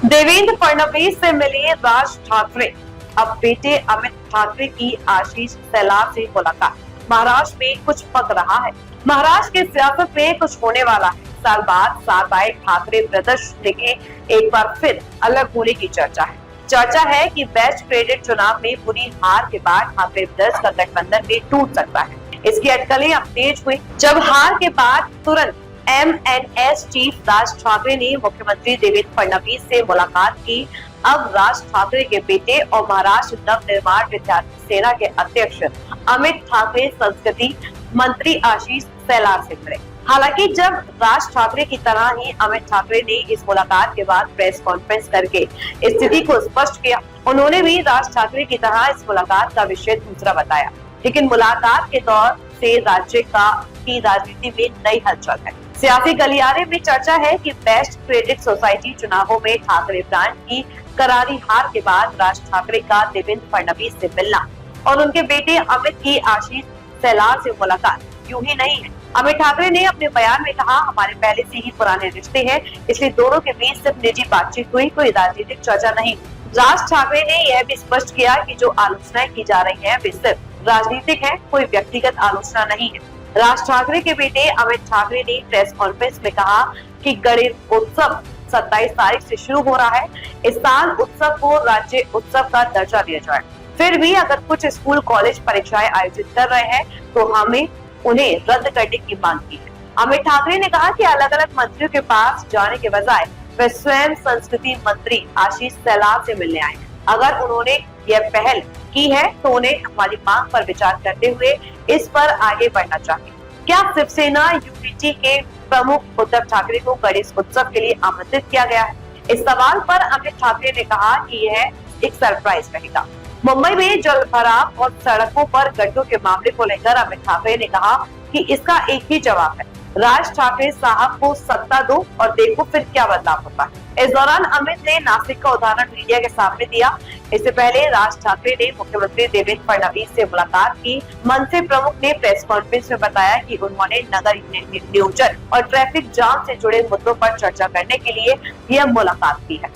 देवेंद्र फडणवीस से मिले राज ठाकरे। अब बेटे अमित ठाकरे की आशीष शेलार से मुलाकात। महाराष्ट्र में कुछ पक रहा है। महाराष्ट्र की सियासत में कुछ होने वाला है। साल बाद साल आए ठाकरे ब्रदर्स लेके एक बार फिर अलग होने की चर्चा है कि बेस्ट क्रेडिट चुनाव में बुरी हार के बाद ठाकरे ब्रदर्स का गठबंधन भी टूट सकता है। इसकी अटकलें अब तेज हुई जब हार के बाद तुरंत एमएनएस चीफ राज ठाकरे ने मुख्यमंत्री देवेंद्र फडणवीस से मुलाकात की। अब राज ठाकरे के बेटे और महाराष्ट्र नवनिर्माण विद्यार्थी सेना के अध्यक्ष अमित ठाकरे संस्कृति मंत्री आशीष शेलार से मिले। हालांकि जब राज ठाकरे की तरह ही अमित ठाकरे ने इस मुलाकात के बाद प्रेस कॉन्फ्रेंस करके स्थिति को स्पष्ट किया। उन्होंने भी राज ठाकरे की तरह इस मुलाकात का विषय दूसरा बताया, लेकिन मुलाकात के दौर से राज्य की राजनीति में नई हलचल है। सियासी गलियारे में चर्चा है कि बेस्ट क्रेडिट सोसाइटी चुनावों में ठाकरे ब्रांड की करारी हार के बाद राज ठाकरे का देवेंद्र फडणवीस से मिलना और उनके बेटे अमित की आशीष शेलार से मुलाकात यूं ही नहीं है। अमित ठाकरे ने अपने बयान में कहा, हमारे पहले से ही पुराने रिश्ते हैं, इसलिए दोनों के बीच सिर्फ निजी बातचीत हुई, कोई राजनीतिक चर्चा नहीं। राज ठाकरे ने यह भी स्पष्ट किया कि जो आलोचनाएं की जा रही है वे सिर्फ राजनीतिक है, कोई व्यक्तिगत आलोचना नहीं है। राज ठाकरे के बेटे अमित ठाकरे ने प्रेस कॉन्फ्रेंस में कहा कि गणेश उत्सव 27 तारीख से शुरू हो रहा है। इस साल उत्सव को राज्य उत्सव का दर्जा दिया जाए। फिर भी अगर कुछ स्कूल कॉलेज परीक्षाएं आयोजित कर रहे हैं तो हमें उन्हें रद्द करने की मांग की है। अमित ठाकरे ने कहा कि अलग अलग मंत्रियों के पास जाने के बजाय वे स्वयं संस्कृति मंत्री आशीष शेलार से मिलने आए। अगर उन्होंने यह पहल की है तो उन्हें हमारी मांग पर विचार करते हुए इस पर आगे बढ़ना चाहिए। क्या शिवसेना यूनिटी के प्रमुख उद्धव ठाकरे को गणेश उत्सव के लिए आमंत्रित किया गया है? इस सवाल पर अमित ठाकरे ने कहा कि यह एक सरप्राइज रहेगा। मुंबई में जल भराव और सड़कों पर गड्ढों के मामले को लेकर अमित ठाकरे ने कहा कि इसका एक ही जवाब है, राज ठाकरे साहब को सत्ता दो और देखो फिर क्या बदलाव होता है। इस दौरान अमित ने नासिक का उदाहरण मीडिया के सामने दिया। इससे पहले राज ठाकरे ने मुख्यमंत्री देवेंद्र फडणवीस से मुलाकात की। मनसे प्रमुख ने प्रेस कॉन्फ्रेंस में बताया कि उन्होंने नगर नियोजन और ट्रैफिक जाम से जुड़े मुद्दों पर चर्चा करने के लिए यह मुलाकात की है।